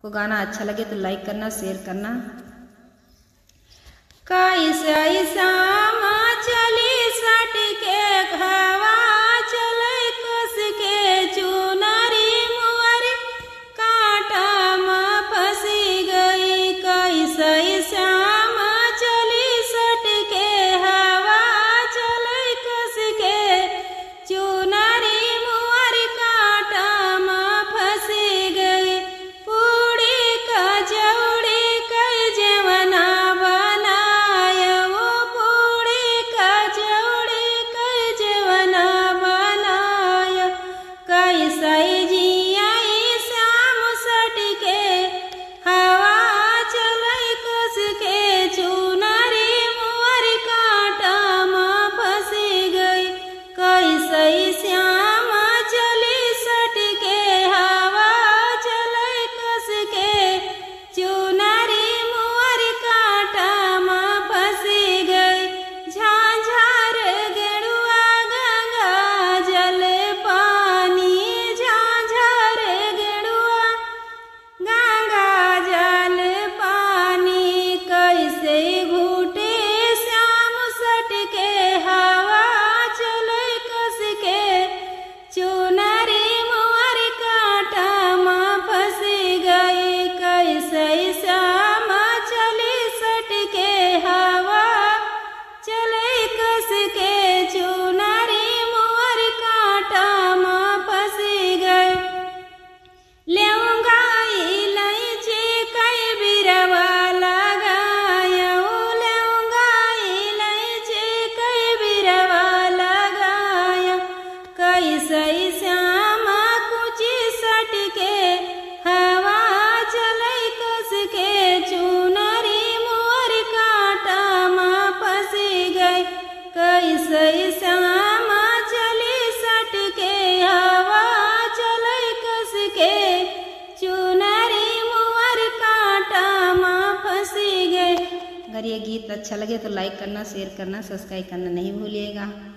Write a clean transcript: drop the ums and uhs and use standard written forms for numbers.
को गाना अच्छा लगे तो लाइक करना, शेयर करना। कैसा चली सट के हवा चले कस के चुनरी मुअर कांटा में फंसी गई। कैसा चली सट के हवा चले कस के चुनरी मुअर कांटा में फंसी गई। पूड़ी कचौड़ी कई जवना बनाया, वो पूड़ी कचौड़ी कई जवना बनाया। कैसा जिया शाम सट के हवा चले कस के चुनरी मुअर कांटा में फंसी गई। कैसा श्याम चली सट के हवा चले कस के चुनरी मुअर कांटा में फंसी गई। झांझर गेरुआ गंगा जल पानी, झांझर गेरुआ गंगा जल पानी। कैसे घूटे श्याम सट के हवा चले कस के चुनरी मुअर कांटा में फंसी गई। कैसे श्याम चली सट के हवा चले कस के चुनरी मुअर कांटा में फंसी गई। लेऊंगा इलायची कई बिरवा लगाया, लेऊंगा इलायची कई बिरवा लगाया। कैसा श्याम कुची सट के हवा चले कस के चुनरी मुअर कांटा में फंसी गई। कैसा श्याम चली सट के हवा चले कस के चुनरी मुअर कांटा में फंसी गई। अगर ये गीत अच्छा लगे तो लाइक करना, शेयर करना, सब्सक्राइब करना नहीं भूलिएगा।